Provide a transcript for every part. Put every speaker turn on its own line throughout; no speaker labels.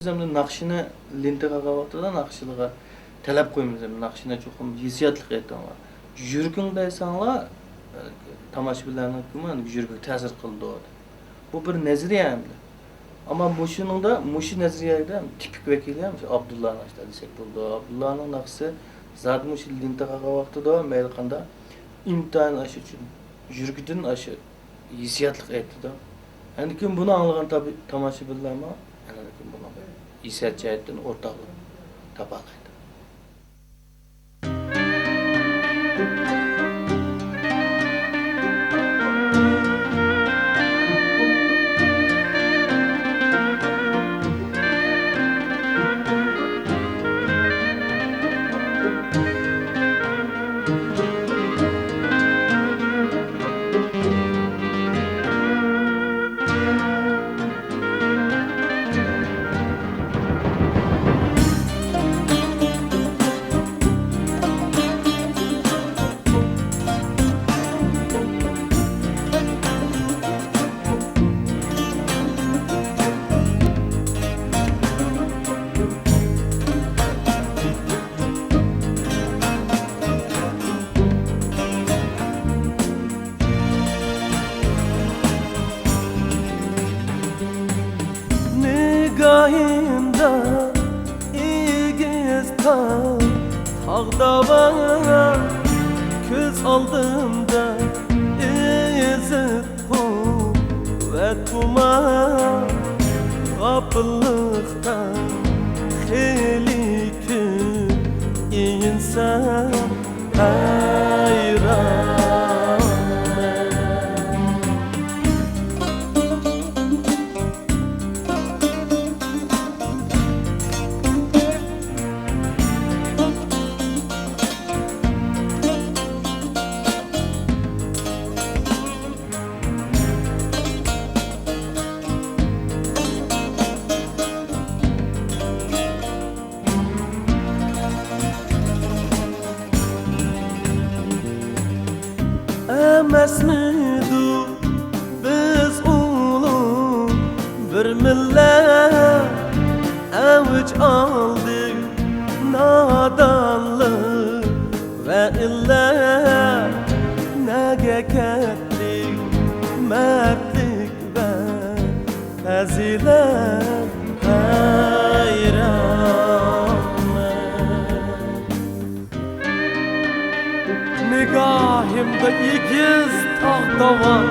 Bizimle nakşine lintega kavakta nakşılığa talep koymuyoruz. Nakşine çokum hissiyatlık etti ama. Jürgün deysanla tamaşabilarning kimi jürgü ta'sir qildi o. Bu bir nazariya endi. Ama mushi nazariyada tipik vakili ham Abdullah Naqshda desak bo'ldi. Abdullahning naqshi zat mushi lintega kavaqtida mayli qanda imtihan aşı uchun jürgüdün aşı hissiyatlık etti da. Yani kim bunu anlagan tabi tamaşabilar ama yani kim bunu hissiyat cihetten ortaklık tabalaydı.
Nigahimda igiz tağda var, köz aldığımda izi kuvvet tuman, kapıllıkta heli kül insan hayran. Emesmidu biz ulu bir millet avuç aldık nadanlık ve illet nege kettik mertlik ve fazilet hayran. Nigahimda igiz tahta var,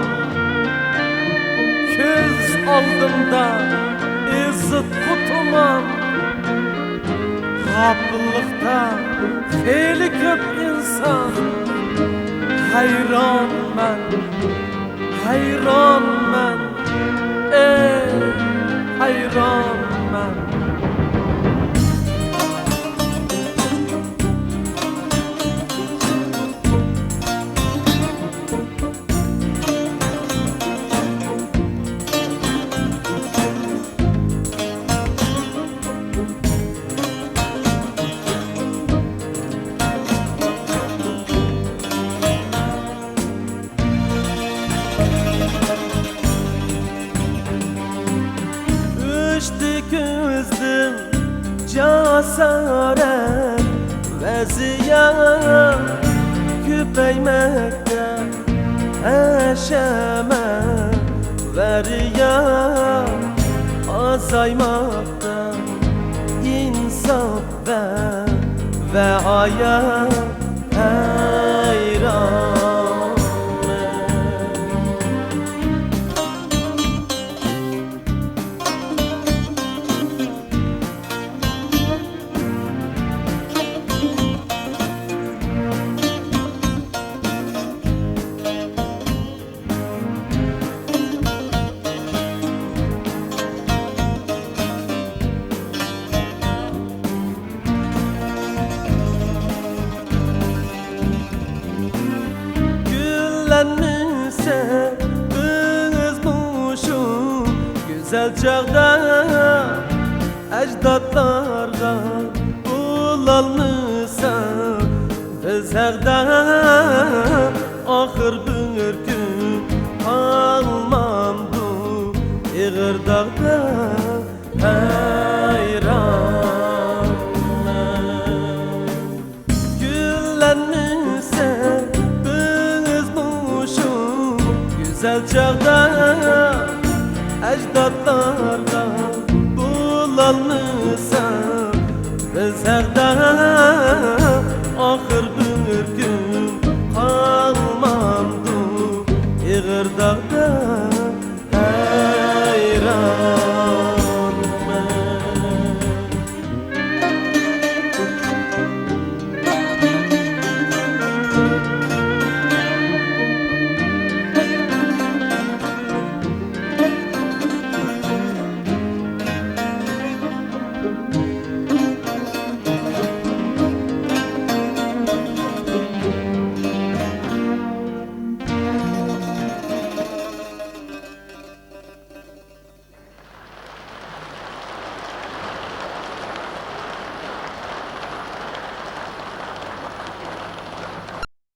köz aldımda izzet kutuman, kapıllıkta heyli köp insan hayran men, hayran men, hayran men. Gözüm casaret ve ziyan küpeymekte eşeme ve riya azaymakta insaf ve hayat hayran. Güllenmişse biz muşu güzel çağda ecdatlarga bulalmışsa biz herda ahır bir gün kalmandu İğir dağda olmasa biz haqda